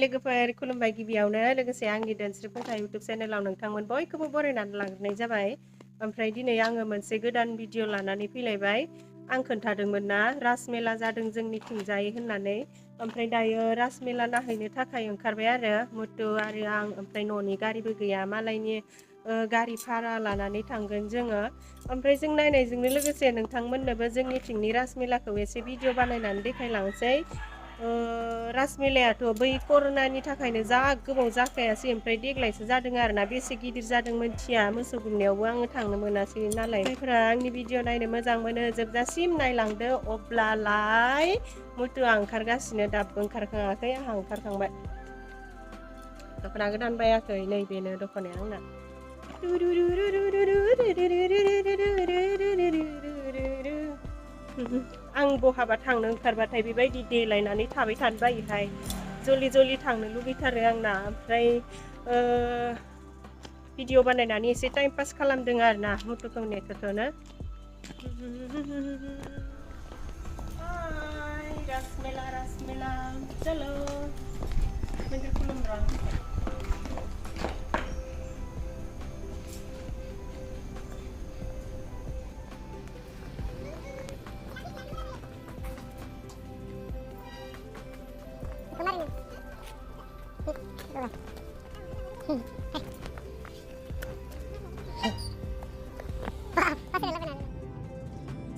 लोगोफोर खुलुमबाय गिबियावनो लोगोसे आंनि धोनस्रि फुंखा YouTube चेनेलाव नोंथांमोन बयखौबो बरायनानै लाग्रोनाय जाबाय। ओमफ्राय दिनै आङो मोनसे गोदान भिडिअ लानानै फैलायबाय। आं खोन्थादोंमोन ना रासमेला जादों जोंनिथिंजाय होननानै। ओमफ्राय दायो रासमेला नायहैनो थाखाय ओंखारबाय आरो मुथु आरो आं। ओमफ्राय न'नि गारिबो गैया, मालायनि गारि भारा लानानै थांगोन जोङो। ओमफ्राय जों नायनायजोंनो लोगोसे नोंथांमोननोबो जोंनिथिंनि रासमेलाखौ एसे भिडिअ बानायनानै देखायलांसै। रासमेलायाथ' बै कर'नानि थाखायनो जा गोबाव जाखायासै, ओमफ्राय देग्लायसो जादों आरोना। बेसे गिदिर जादों मिथिया, मोसौ गुमनायावबो आङो थांनो मोनासै नालाय। जायफोरा आंनि भिडिअ नायनो मोजां मोनो जोबजासिम नायलांदो। अब्लालाय मुथुआ ओंखारगासिनो, दाबो ओंखारखाङाखै, आंहा ओंखारखांबाय। दख'ना गोदान बायाखै, नैबेनो दख'नाया आंना। आं बहाबा थांनो ओंखारबाथाय बेबायदि देलायनानै थाबाय थानो बायोहाय, जलि जलि थांनो लुबैथारो आंना। ओमफ्राय भिडिअ बानायनानै एसे टाइम पास खालामदों आरोना मुथुखौ नेथ'नो। रासमेला रासमेला चलो नोंखौ खुलुमब्रा।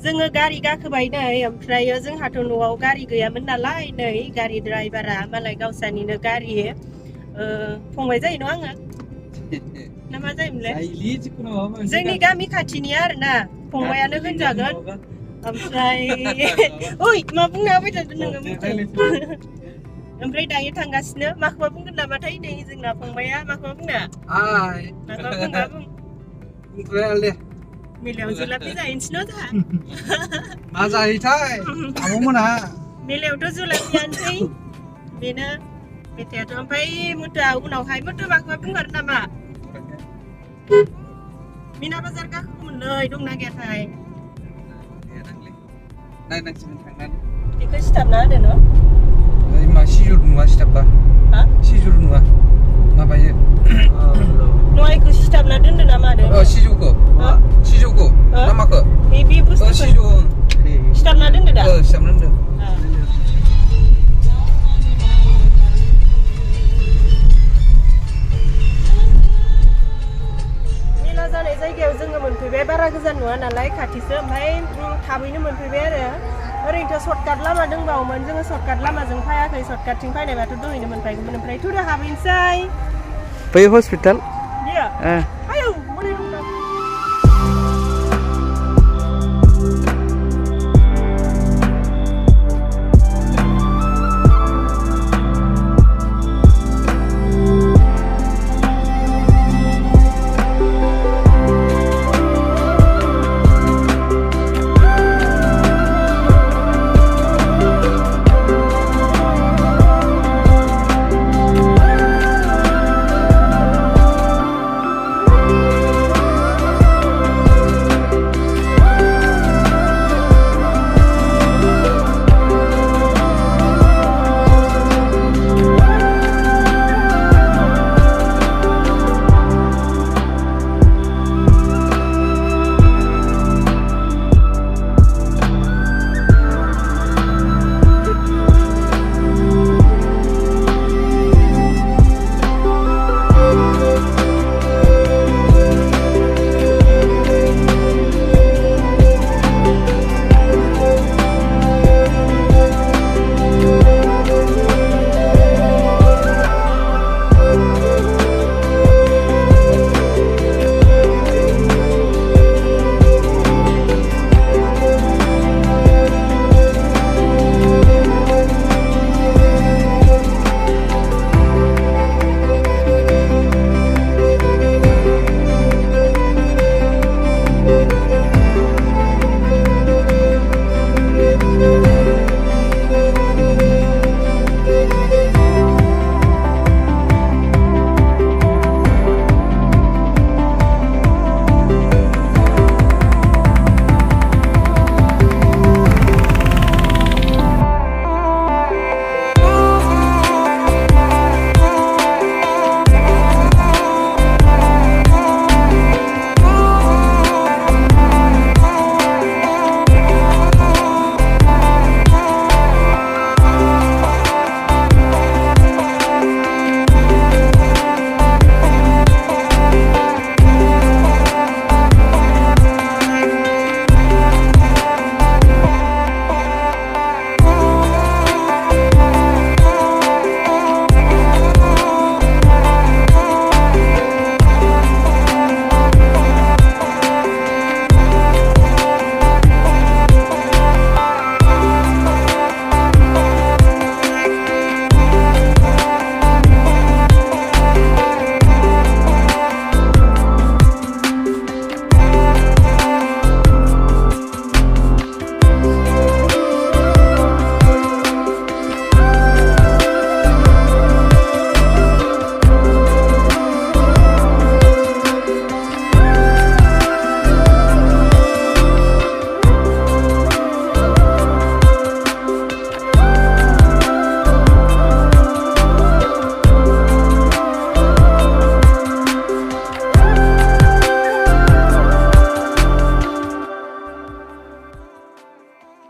जोङो गारि गाखोबाय नै, ओमफ्राय जोंहाथ' न'आव गारि गैयामोन नालाय, नै गारि ड्राइभारा मालाय गावसानिनो गारि फंबाय जायो न' आङो ना मा जायोमोनलाय, जोंनि गामि खाथिनि आरोना फंबायानो होनजागोन। ओमफ्राय ओइ मा बुंना होबाय थादों नोङो? ओमफ्राय दायो थांगासिनो। माखौबा बुंगोन नामाथाय नै जोंना फंबाया? माखौबा बुंना माखौबा बुं मेलायाव जुलाफि जाहैनोसै न' जोंहा। मा जाहैथाय आब'मोनहा? मेलायावथ' जुलाफियानोसै बेनो मेथाइयाथ'। ओमफ्राय मुथुआ उनावहाय मुथु माखौबा बुंगोन नामा? मिना बाजार गाखोगौमोनलै, दंना गैयाथाय? नायनांसिगोन थांनानै। बेखौ सिथाबना होदो न'? मा सिजुर नुवा सिथाबबा? हा? सिजुर नुवा माबायो। नयखौ सिथाबना दोनदो ना मादो? सिजौखौ सिजौखौ ना माखौ? बे बुस्थुखौ सिजौ सिथाबना दोनदो दा? सिथाबना दोनदो। मेला जानाय जायगायाव जोङो मोनफैबाय, बारा गोजान नङा नालाय खाथिसो। ओमफ्राय थाबैनो मोनफैबाय आरो। ओरैनोथ' सर्टकाट लामा दंबावोमोन, जोङो सर्टकाट लामाजों फैयाखै। सर्टकाटथिं फैनायबाथ' दहैनो मोनफैगौमोन। ओमफ्राय थुदो हाबहैनोसै बै हस्पिटाल बियो।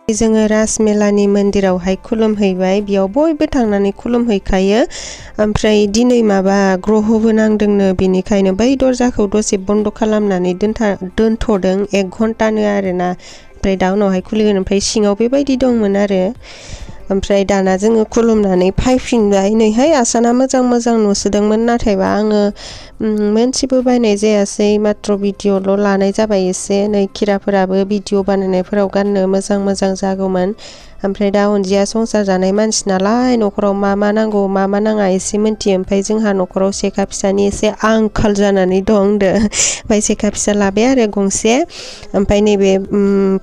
जोङो रासमेलानि मन्दिरावहाय खुलुमहैबाय बेयाव बयबो थांनानै खुलुमहैखायो ओमफ्राय दिनै माबा ग्रहबो नांदोंनो बेनिखायनो बै दरजाखौ दसे बन्द खालामनानै दोनथ'दों 1 घन्टानो आरोना ओमफ्राय दा उनावहाय खुलिगोन ओमफ्राय सिङाव बेबायदि दंमोन आरो ओमफ्राय दाना जोङो खुलुमनानै फैफिनबाय नैहाय आसाना मोजां नुसोदोंमोन नाथायबा आङो मोनसेबो बायनाय जायासै मात्र भिडिअल' लानाय जाबाय एसे नै खिराफोराबो भिडिअ बानायनायफोराव गाननो मोजां जागौमोन ओमफ्राय दा अनजिया संसार जानाय मानसि नालाय न'खराव मा नांगौ मा नाङा एसे मिन्थियो ओमफ्राय जोंहा न'खराव सेखा फिसानि एसे आंखाल जानानै दं ओमफ्राय सेखा फिसा लाबाय आरो गंसे ओमफ्राय नैबे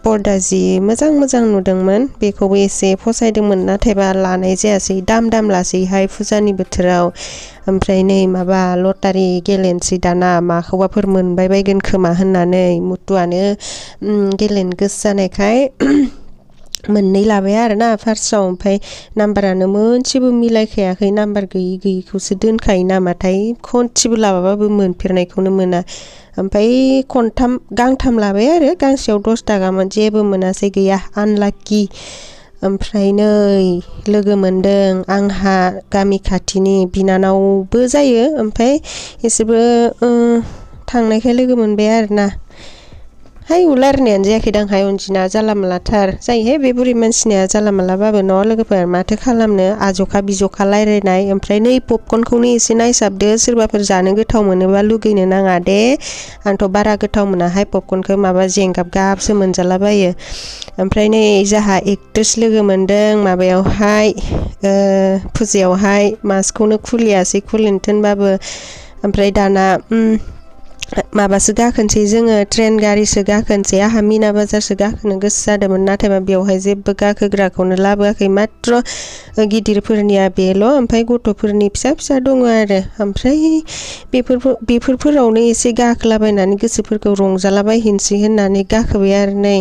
पर्दा जि मोजां नुदोंमोन बेखौबो एसे फसायदोंमोन नाथायबा लानाय जायासै दाम लासैहाय फुजानि बोथोराव ओमफ्राय नै माबा लटारि गेलेनोसै दाना माखौबाफोर मोनबाय बायगोन खोमा होननानै मुतुआनो गेलेनो गोसो जानायखाय मोननै लाबाय आरोना फार्स्टआव ओमफ्राय नाम्बारानो मोनसेबो मिलायखायाखै नाम्बार गैयिखौसो दोनखायो नामाथाय खनसेबो लाबाबो मोनफेरनायखौनो मोना ओमफ्राय गांथाम लाबाय आरो गांसेयाव 10 थाखामोन जेबो मोनासै गैया आनलाकि ओमफ्राय नै लोगो मोनदों आंहा गामि खाथिनि बिनानावबो जायो ओमफ्राय एसेबो थांनायखाय लोगो मोनबाय आरोना हाय उलारनायानो जायाखैदांहाय अनजिना जाला मालाथार जायोहाय बे बुरि मानसिनिया जाला मालाबाबो न' लोगोफोर माथो खालामनो आज'खा बिज'खा रायलायनाय ओमफ्राय नै पपकर्नखौनो एसे नायसाबदो सोरबाफोर जानो गोथाव मोनोबा लुगैनो नाङा दे आंथ' बारा गोथाव मोनाहाय पपकर्नखौ माबा जेंगाब-गाबसो मोनजालाबायो ओमफ्राय नै जाहा एक्ट्रेस लोगो मोनदों माबायावहाय फुजायावहाय मास्कखौनो खुलियासै खुलिनो थिनबाबो ओमफ्राय दाना माबासो गाखोनोसै जोङो ट्रेन गारिसो गाखोनोसै आहा मिना बाजारसो गाखोनो गोसो जादोंमोन नाथायबा बेवहाय जेबो गाखोग्राखौनो लाबोआखै मात्र गिदिरफोरनिया बेल' ओमफ्राय गथ'फोरनि फिसा दङ आरो ओमफ्राय बेफोरफोरावनो एसे गाखोलाबायनानै गोसोफोरखौ रंजालाबायहैनोसै होननानै गाखोबाय आरो नै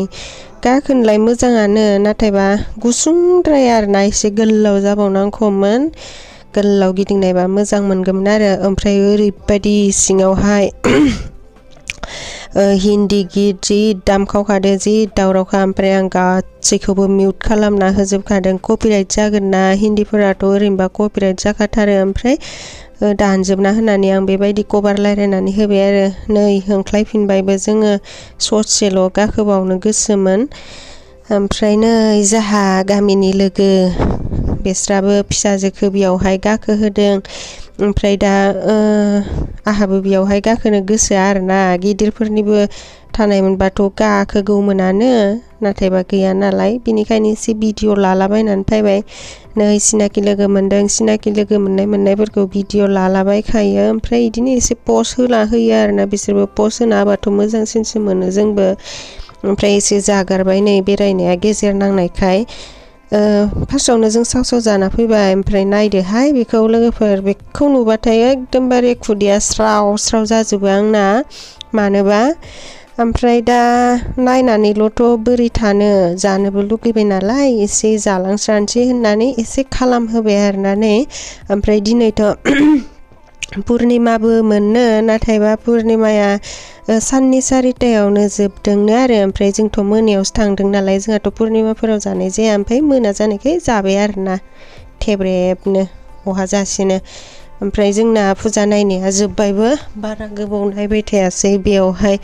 गाखोनोलाय मोजाङानो नाथायबा गुसुंद्राय आरोना एसे गोलाव जाबावनांगौमोन गोलाव गिदिंनायबा मोजां मोनगौमोन आरो ओमफ्राय ओरैबायदि सिङावहाय हिन्दी गित जि दामखावखादो जि दावरावखा ओमफ्राय आं गासैखौबो मिउट खालामना होजोबखादों कपिराइट जागोन ना हिन्दीफोराथ' ओरैनोबा कपिराइट जाखाथारो ओमफ्राय दानजोबना होनानै आं बेबायदि कभार रायलायनानै होबाय आरो नै होंख्लायफिनबायबो जोङो ससेल' गाखोबावनो गोसोमोन ओमफ्राय नै जाहा गामिनि लोगो बेस्राबो फिसाजोखौ बेयावहाय गाखोहोदों ओमफ्राय दा आहाबो बेयावहाय गाखोनो गोसो आरोना गिदिरफोरनिबो थानायमोनबाथ' गाखोगौमोनानो नाथायबा गैया नालाय बिनिखायनो एसे भिडिअ लालाबायनानै फैबाय नै सिनाकि लोगो मोनदों सिनाकि लोगो मोननायफोरखौ भिडिअ लालाबायखायो ओमफ्राय बिदिनो एसे पस्ट होयो आरोना बिसोरबो पस्ट होना होबाथ' मोजांसिनसो मोनो जोंबो ओमफ्राय एसे जागारबाय नै बेरायनाया गेजेर नांनायखाय फार्स्टआवनो जों साव जाना फैबाय ओमफ्राय नायदोहाय बेखौ लोगोफोर बेखौ नुबाथाय एकदमबारे खुदैया स्राव जाजोबो आंना मानोबा ओमफ्राय दा नायनानैल'थ' बोरै थानो जानोबो लुगैबाय नालाय एसे जालांस्रानोसै होननानै एसे खालामहोबाय आरोना नै ओमफ्राय दिनैथ' पुर्निमाबो मोननो नाथायबा पुर्निमाया साननि 4टायावनो जोबदोंनो आरो ओमफ्राय जोंथ' मोनायावसो थांदों नालाय जोंहाथ' पुर्निमाफोराव जानाय जाया ओमफ्राय मोना जानायखाय जाबाय आरोना थेब्रेबनो बहा जासिनो ओमफ्राय जोंना फुजा नायनाया जोब्बायबो बारा गोबाव नायबाय थायासै बेयावहाय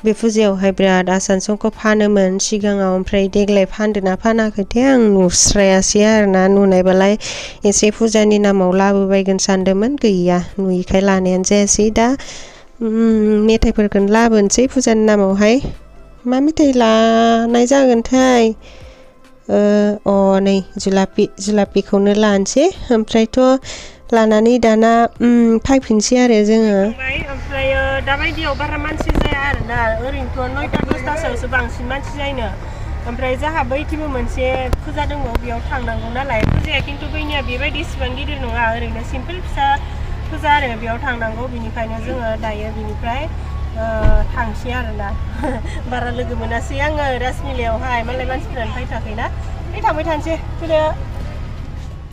बे फुजायावहाय बिराद आसान संख फानोमोन सिगाङाव ओमफ्राय देग्लाय फानदोंना फानाखैथाय आं नुस्रायासै आरोना नुनायबालाय एसे फुजानि नामाव लाबोबायगोन सानदोंमोन गैया नुयिखाय लानायानो जायासै दा मेथाइफोरखौनो लाबोनोसै फुजानि नामावहाय मा मेथाइ लानाय जागोनथाय नै जुलापिखौनो लानोसै ओमफ्रायथ' लानानै दाना फैफिनसै आरो जोङो ओमफ्राय दाबायदियाव बारा मानसि जाया आरोना ओरैनोथ' 9टा 10टासोआवसो बांसिन मानसि जायोनो ओमफ्राय जाहा बैथिबो मोनसे फुजा दङ बेयाव थांनांगौ नालाय फुजाया खिन्थु बैनिया बेबायदि इसिबां गिदिर नङा ओरैनो सिम्पोल फिसा फुजा आरो बेयाव थांनांगौ बिनिखायनो जोङो दायो बिनिफ्राय थांसै आरोना बारा लोगो मोनासै आङो रासमेलायावहाय मालाय मानसिफोरानो फैथाखैना थांबाय थानोसै फुजा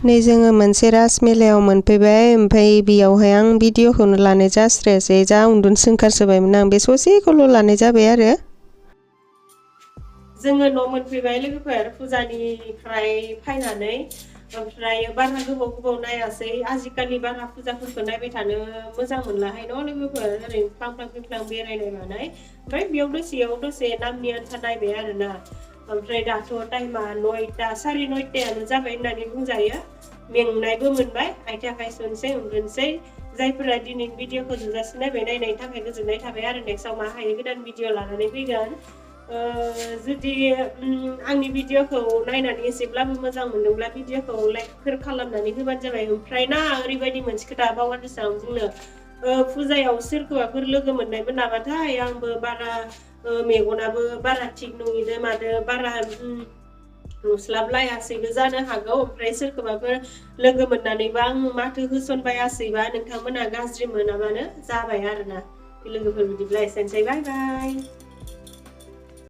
नै जोङो मोनसे रासमेलायाव मोनफैबाय ओमफ्राय बेयावहाय आं भिडिअखौनो लानाय जास्रायासै जा उन्दुनो ओंखारसोबायमोन आं बे ससेखौल' लानाय जाबाय आरो जोङो न' मोनफैबाय लोगोफोर फुजानिफ्राय फैनानै ओमफ्राय बारा गोबाव नायासै आजिखालि बारा फुजाफोरखौ नायबाय थानो मोजां मोनलाहाय न' लोगोफोर ओरैनो फ्लां बेरायनाय मानाय ओमफ्राय बेयाव दसे नामनि आन्था नायबाय आरोना ओमफ्राय दाथ' टाइमा 9टा 9:30 जाबाय होननानै बुंजायो मेंनायबो मोनबाय आथिं आखाइ सुनोसै उन्दुनोसै जायफोरा दिनैनि भिडिअखौ जोबजासिम नायनायनि थाखाय गोजोननाय थाबाय आरो नेक्स्टआव मा हायो गोदान भिडिअ लानानै फैगोन जुदि आंनि भिडिअखौ नायनानै एसेब्लाबो मोजां मोनदोंब्ला भिडिअखौ लाइकफोर खालामनानै होबानो जाबाय ओमफ्राय ना ओरैबायदि मोनसे खोथा बावगारदोंसो आं बुंनो फुजायाव सोरखौबाफोर लोगो मोननायमोन नामाथाय आंबो बारा मेगनाबो बारा थिग नङिदो मादो बारा नुस्लाबलायासैबो जानो हागौ ओमफ्राय सोरखौबाफोर लोगो मोननानैबा आं माथो होसनबायासैबा नोंथांमोना गाज्रि मोनाबानो जाबाय आरोना लोगोफोर बिदिब्ला एसेनोसै बाय बाय